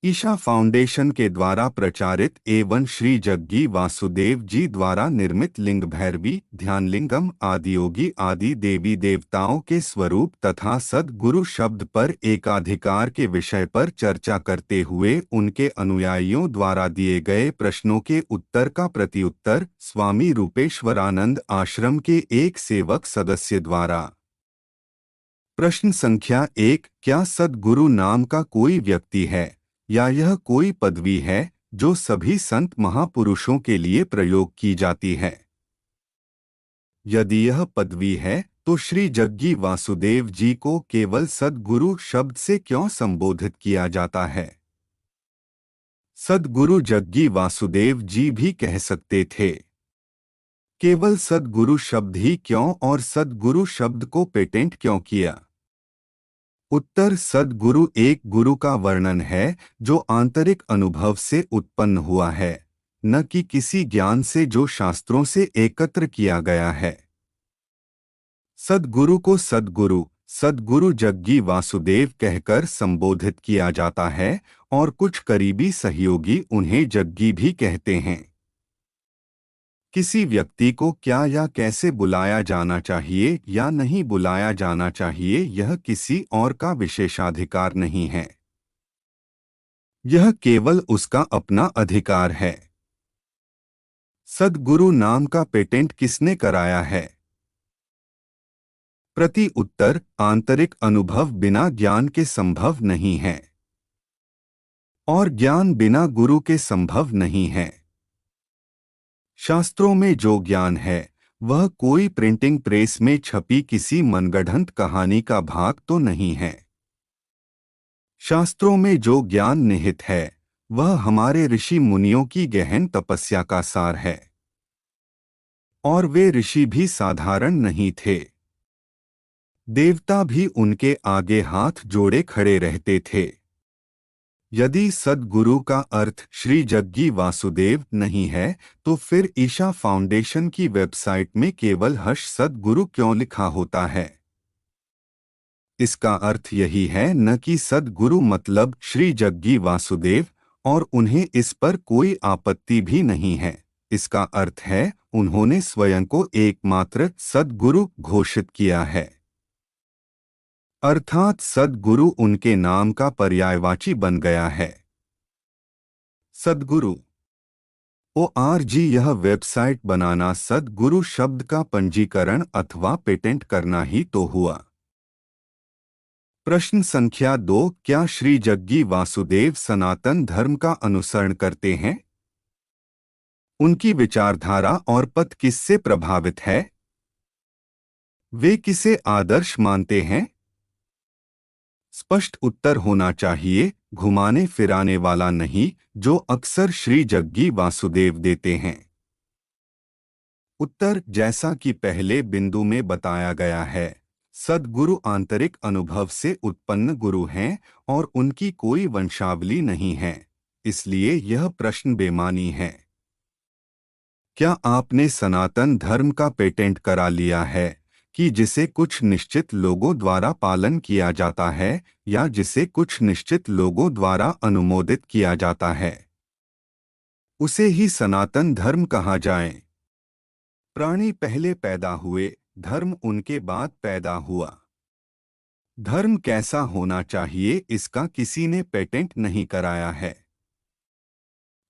Isha foundation के द्वारा प्रचारित एवं श्री जग्गी वासुदेव जी द्वारा निर्मित लिंग भैरवी, ध्यानलिंगम, आदियोगी आदि देवी देवताओं के स्वरूप तथा सद्गुरु शब्द पर एकाधिकार के विषय पर चर्चा करते हुए उनके अनुयायियों द्वारा दिए गए प्रश्नों के उत्तर का प्रत्युत्तर स्वामी रूपेश्वरानंद आश्रम के एक सेवक सदस्य द्वारा। प्रश्न संख्या 1, क्या सद्गुरु नाम का कोई व्यक्ति है या यह कोई पदवी है जो सभी संत महापुरुषों के लिए प्रयोग की जाती है? यदि यह पदवी है तो श्री जग्गी वासुदेव जी को केवल सद्गुरु शब्द से क्यों संबोधित किया जाता है? सद्गुरु जग्गी वासुदेव जी भी कह सकते थे। केवल सद्गुरु शब्द ही क्यों और सद्गुरु शब्द को पेटेंट क्यों किया? उत्तर, सद्गुरु एक गुरु का वर्णन है जो आंतरिक अनुभव से उत्पन्न हुआ है, न कि किसी ज्ञान से जो शास्त्रों से एकत्र किया गया है। सद्गुरु को सद्गुरु जग्गी वासुदेव कहकर संबोधित किया जाता है और कुछ करीबी सहयोगी उन्हें जग्गी भी कहते हैं। किसी व्यक्ति को क्या या कैसे बुलाया जाना चाहिए या नहीं बुलाया जाना चाहिए, यह किसी और का विशेषाधिकार नहीं है। यह केवल उसका अपना अधिकार है। सद्गुरु नाम का पेटेंट किसने कराया है? प्रति उत्तर, आंतरिक अनुभव बिना ज्ञान के संभव नहीं है और ज्ञान बिना गुरु के संभव नहीं है। शास्त्रों में जो ज्ञान है वह कोई प्रिंटिंग प्रेस में छपी किसी मनगढ़ंत कहानी का भाग तो नहीं है। शास्त्रों में जो ज्ञान निहित है वह हमारे ऋषि मुनियों की गहन तपस्या का सार है और वे ऋषि भी साधारण नहीं थे। देवता भी उनके आगे हाथ जोड़े खड़े रहते थे। यदि सद्गुरु का अर्थ श्री जग्गी वासुदेव नहीं है तो फिर ईशा फाउंडेशन की वेबसाइट में केवल हर्ष सद्गुरु क्यों लिखा होता है? इसका अर्थ यही है न कि सद्गुरु मतलब श्री जग्गी वासुदेव, और उन्हें इस पर कोई आपत्ति भी नहीं है। इसका अर्थ है उन्होंने स्वयं को एकमात्र सद्गुरु घोषित किया है, अर्थात सद्गुरु उनके नाम का पर्यायवाची बन गया है। सद्गुरु ORG यह वेबसाइट बनाना सद्गुरु शब्द का पंजीकरण अथवा पेटेंट करना ही तो हुआ। प्रश्न संख्या 2, क्या श्री जग्गी वासुदेव सनातन धर्म का अनुसरण करते हैं? उनकी विचारधारा और पथ किससे प्रभावित है? वे किसे आदर्श मानते हैं? स्पष्ट उत्तर होना चाहिए, घुमाने फिराने वाला नहीं, जो अक्सर श्री जग्गी वासुदेव देते हैं। उत्तर, जैसा कि पहले बिंदु में बताया गया है, सद्गुरु आंतरिक अनुभव से उत्पन्न गुरु हैं और उनकी कोई वंशावली नहीं है, इसलिए यह प्रश्न बेमानी है। क्या आपने सनातन धर्म का पेटेंट करा लिया है कि जिसे कुछ निश्चित लोगों द्वारा पालन किया जाता है या जिसे कुछ निश्चित लोगों द्वारा अनुमोदित किया जाता है, उसे ही सनातन धर्म कहा जाए? प्राणी पहले पैदा हुए, धर्म उनके बाद पैदा हुआ। धर्म कैसा होना चाहिए इसका किसी ने पेटेंट नहीं कराया है।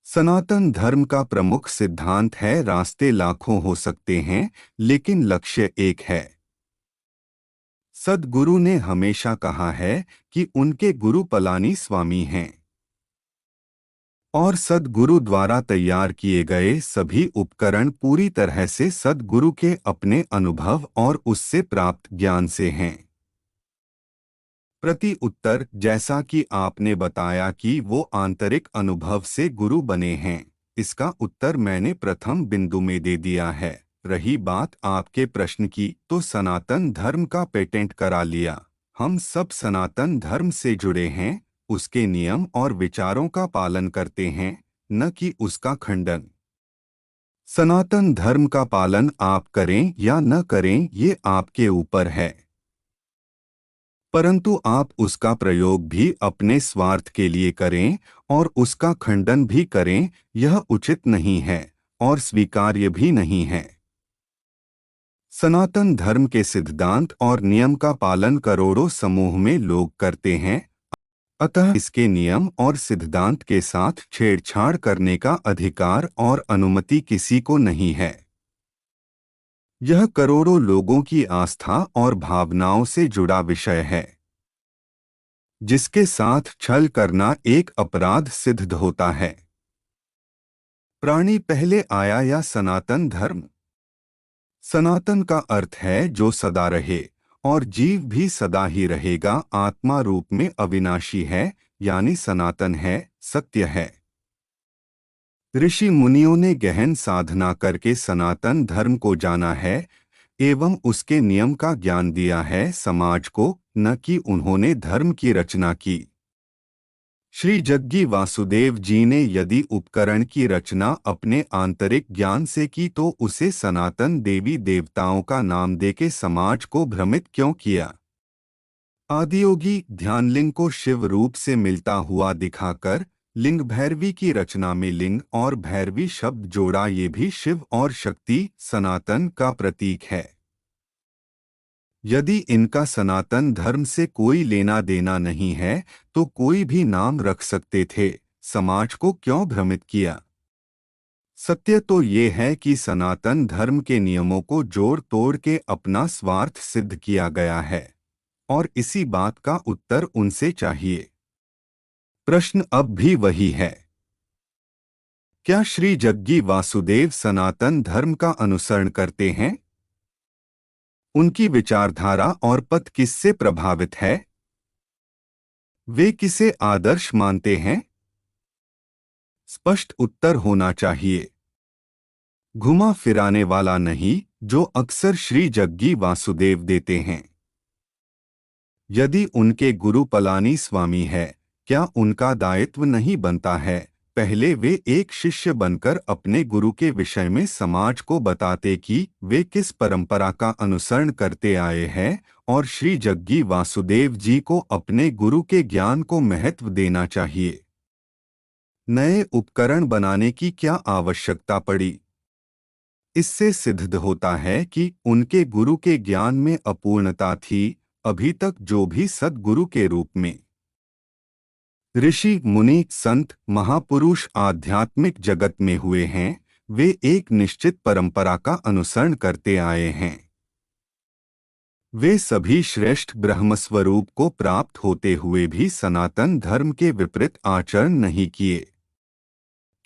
सनातन धर्म का प्रमुख सिद्धांत है, रास्ते लाखों हो सकते हैं लेकिन लक्ष्य एक है। सद्गुरु ने हमेशा कहा है कि उनके गुरु पलानी स्वामी हैं और सद्गुरु द्वारा तैयार किए गए सभी उपकरण पूरी तरह से सद्गुरु के अपने अनुभव और उससे प्राप्त ज्ञान से हैं। प्रति उत्तर, जैसा कि आपने बताया कि वो आंतरिक अनुभव से गुरु बने हैं, इसका उत्तर मैंने प्रथम बिंदु में दे दिया है। रही बात आपके प्रश्न की, तो सनातन धर्म का पेटेंट करा लिया। हम सब सनातन धर्म से जुड़े हैं, उसके नियम और विचारों का पालन करते हैं, न कि उसका खंडन। सनातन धर्म का पालन आप करें या न करें ये आपके ऊपर है। परंतु आप उसका प्रयोग भी अपने स्वार्थ के लिए करें और उसका खंडन भी करें, यह उचित नहीं है और स्वीकार्य भी नहीं है। सनातन धर्म के सिद्धांत और नियम का पालन करोड़ों समूह में लोग करते हैं, अतः इसके नियम और सिद्धांत के साथ छेड़छाड़ करने का अधिकार और अनुमति किसी को नहीं है। यह करोड़ों लोगों की आस्था और भावनाओं से जुड़ा विषय है, जिसके साथ छल करना एक अपराध सिद्ध होता है। प्राणी पहले आया या सनातन धर्म? सनातन का अर्थ है जो सदा रहे, और जीव भी सदा ही रहेगा, आत्मा रूप में अविनाशी है, यानी सनातन है, सत्य है। ऋषि मुनियों ने गहन साधना करके सनातन धर्म को जाना है एवं उसके नियम का ज्ञान दिया है समाज को, न कि उन्होंने धर्म की रचना की। श्री जग्गी वासुदेव जी ने यदि उपकरण की रचना अपने आंतरिक ज्ञान से की तो उसे सनातन देवी देवताओं का नाम देके समाज को भ्रमित क्यों किया? आदियोगी ध्यानलिंग को शिव रूप से मिलता हुआ दिखाकर लिंग भैरवी की रचना में लिंग और भैरवी शब्द जोड़ा, ये भी शिव और शक्ति सनातन का प्रतीक है। यदि इनका सनातन धर्म से कोई लेना देना नहीं है तो कोई भी नाम रख सकते थे, समाज को क्यों भ्रमित किया? सत्य तो ये है कि सनातन धर्म के नियमों को जोड़ तोड़ के अपना स्वार्थ सिद्ध किया गया है, और इसी बात का उत्तर उनसे चाहिए। प्रश्न अब भी वही है, क्या श्री जग्गी वासुदेव सनातन धर्म का अनुसरण करते हैं? उनकी विचारधारा और पथ किससे प्रभावित है? वे किसे आदर्श मानते हैं? स्पष्ट उत्तर होना चाहिए, घुमा फिराने वाला नहीं, जो अक्सर श्री जग्गी वासुदेव देते हैं। यदि उनके गुरु पलानी स्वामी है, क्या उनका दायित्व नहीं बनता है पहले वे एक शिष्य बनकर अपने गुरु के विषय में समाज को बताते कि वे किस परंपरा का अनुसरण करते आए हैं, और श्री जग्गी वासुदेव जी को अपने गुरु के ज्ञान को महत्व देना चाहिए। नए उपकरण बनाने की क्या आवश्यकता पड़ी? इससे सिद्ध होता है कि उनके गुरु के ज्ञान में अपूर्णता थी, अभी तक जो भी सद्गुरु के रूप में ऋषि मुनि संत महापुरुष आध्यात्मिक जगत में हुए हैं, वे एक निश्चित परंपरा का अनुसरण करते आए हैं। वे सभी श्रेष्ठ ब्रह्मस्वरूप को प्राप्त होते हुए भी सनातन धर्म के विपरीत आचरण नहीं किए।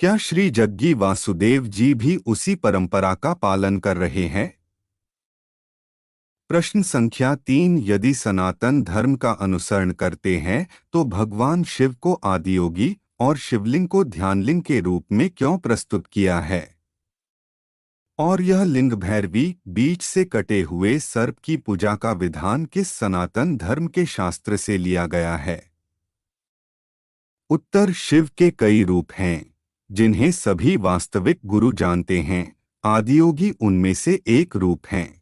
क्या श्री जग्गी वासुदेव जी भी उसी परंपरा का पालन कर रहे हैं? प्रश्न संख्या 3, यदि सनातन धर्म का अनुसरण करते हैं तो भगवान शिव को आदियोगी और शिवलिंग को ध्यानलिंग के रूप में क्यों प्रस्तुत किया है? और यह लिंग भैरवी बीच से कटे हुए सर्प की पूजा का विधान किस सनातन धर्म के शास्त्र से लिया गया है? उत्तर, शिव के कई रूप हैं, जिन्हें सभी वास्तविक गुरु जानते हैं। आदियोगी उनमें से एक रूप हैं।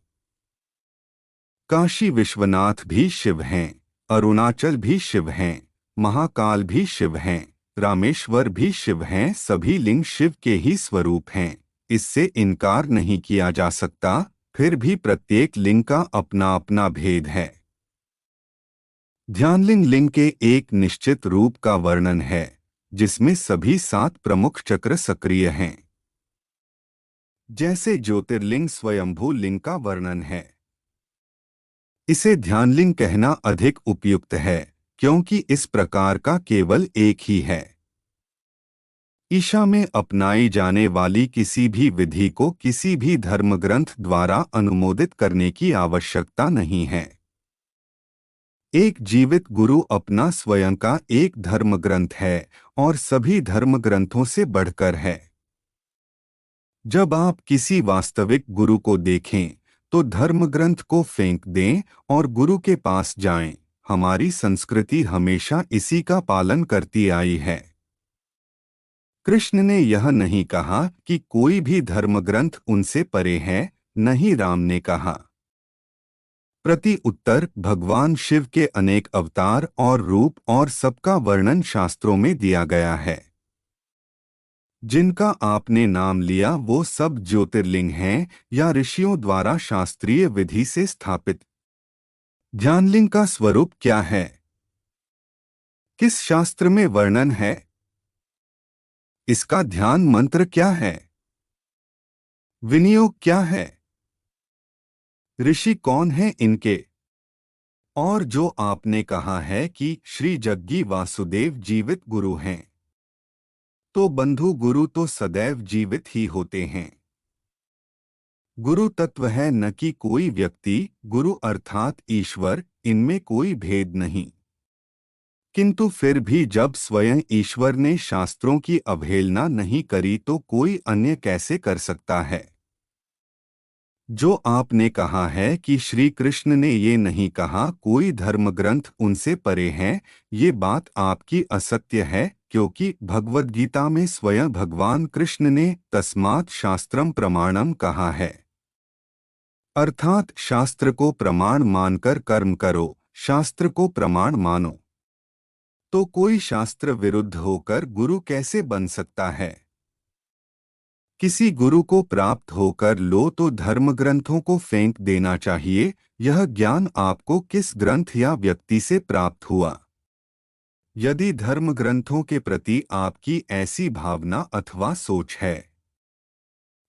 काशी विश्वनाथ भी शिव हैं, अरुणाचल भी शिव हैं, महाकाल भी शिव हैं, रामेश्वर भी शिव हैं, सभी लिंग शिव के ही स्वरूप हैं, इससे इनकार नहीं किया जा सकता। फिर भी प्रत्येक लिंग का अपना अपना भेद है। ध्यानलिंग लिंग के एक निश्चित रूप का वर्णन है, जिसमें सभी 7 प्रमुख चक्र सक्रिय हैं। जैसे ज्योतिर्लिंग स्वयंभू लिंग का वर्णन है। इसे ध्यानलिंग कहना अधिक उपयुक्त है, क्योंकि इस प्रकार का केवल एक ही है। ईशा में अपनाई जाने वाली किसी भी विधि को किसी भी धर्मग्रंथ द्वारा अनुमोदित करने की आवश्यकता नहीं है। एक जीवित गुरु अपना स्वयं का एक धर्मग्रंथ है और सभी धर्मग्रंथों से बढ़कर है। जब आप किसी वास्तविक गुरु को देखें तो धर्मग्रंथ को फेंक दें और गुरु के पास जाएं। हमारी संस्कृति हमेशा इसी का पालन करती आई है। कृष्ण ने यह नहीं कहा कि कोई भी धर्मग्रंथ उनसे परे है, न ही राम ने कहा। प्रति उत्तर, भगवान शिव के अनेक अवतार और रूप और सबका वर्णन शास्त्रों में दिया गया है। जिनका आपने नाम लिया वो सब ज्योतिर्लिंग हैं या ऋषियों द्वारा शास्त्रीय विधि से स्थापित। ध्यानलिंग का स्वरूप क्या है? किस शास्त्र में वर्णन है? इसका ध्यान मंत्र क्या है? विनियोग क्या है? ऋषि कौन है इनके? और जो आपने कहा है कि श्री जग्गी वासुदेव जीवित गुरु हैं, तो बंधु गुरु तो सदैव जीवित ही होते हैं। गुरु तत्व है, न कि कोई व्यक्ति। गुरु अर्थात ईश्वर, इनमें कोई भेद नहीं। किंतु फिर भी जब स्वयं ईश्वर ने शास्त्रों की अवहेलना नहीं करी तो कोई अन्य कैसे कर सकता है? जो आपने कहा है कि श्री कृष्ण ने ये नहीं कहा कोई धर्म ग्रंथ उनसे परे हैं, ये बात आपकी असत्य है, क्योंकि भगवद गीता में स्वयं भगवान कृष्ण ने तस्मात् शास्त्रम प्रमाणम कहा है। अर्थात शास्त्र को प्रमाण मानकर कर्म करो, शास्त्र को प्रमाण मानो। तो कोई शास्त्र विरुद्ध होकर गुरु कैसे बन सकता है? किसी गुरु को प्राप्त होकर लो तो धर्म ग्रंथों को फेंक देना चाहिए। यह ज्ञान आपको किस ग्रंथ या व्यक्ति से प्राप्त हुआ? यदि धर्म ग्रंथों के प्रति आपकी ऐसी भावना अथवा सोच है,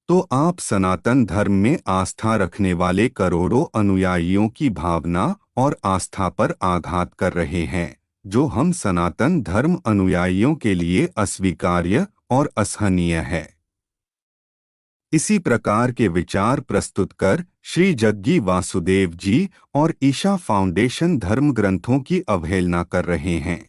तो आप सनातन धर्म में आस्था रखने वाले करोड़ों अनुयायियों की भावना और आस्था पर आघात कर रहे हैं, जो हम सनातन धर्म अनुयायियों के लिए अस्वीकार्य और असहनीय है। इसी प्रकार के विचार प्रस्तुत कर श्री जग्गी वासुदेव जी और ईशा फाउंडेशन धर्म ग्रंथों की अवहेलना कर रहे हैं।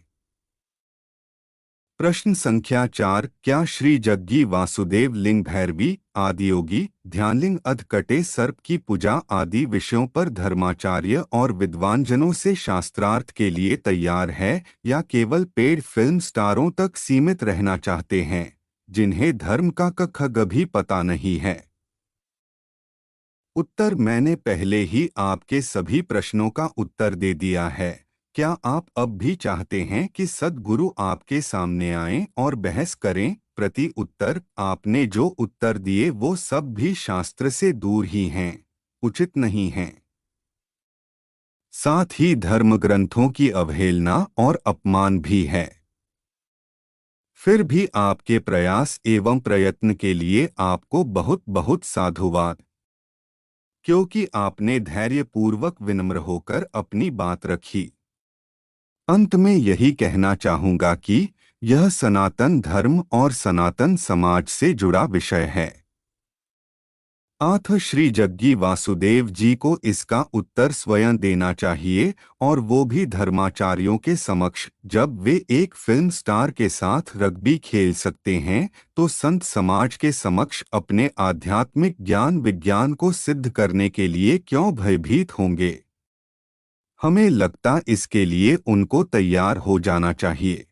प्रश्न संख्या 4, क्या श्री जग्गी वासुदेव लिंग भैरवी, आदियोगी, ध्यानलिंग, अधकटे सर्प की पूजा आदि विषयों पर धर्माचार्य और विद्वानजनों से शास्त्रार्थ के लिए तैयार है, या केवल पेड फिल्म स्टारों तक सीमित रहना चाहते हैं, जिन्हें धर्म का क ख ग भी पता नहीं है? उत्तर: मैंने पहले ही आपके सभी प्रश्नों का उत्तर दे दिया है। क्या आप अब भी चाहते हैं कि सद्गुरु आपके सामने आएं और बहस करें? प्रति उत्तर: आपने जो उत्तर दिए वो सब भी शास्त्र से दूर ही हैं, उचित नहीं हैं। साथ ही धर्म ग्रंथों की अवहेलना और अपमान भी है। फिर भी आपके प्रयास एवं प्रयत्न के लिए आपको बहुत बहुत साधुवाद, क्योंकि आपने धैर्यपूर्वक विनम्र होकर अपनी बात रखी। अंत में यही कहना चाहूँगा कि यह सनातन धर्म और सनातन समाज से जुड़ा विषय है। अतः श्री जग्गी वासुदेव जी को इसका उत्तर स्वयं देना चाहिए, और वो भी धर्माचार्यों के समक्ष। जब वे एक फिल्म स्टार के साथ रग्बी खेल सकते हैं, तो संत समाज के समक्ष अपने आध्यात्मिक ज्ञान विज्ञान को सिद्ध करने के लिए क्यों भयभीत होंगे? हमें लगता इसके लिए उनको तैयार हो जाना चाहिए।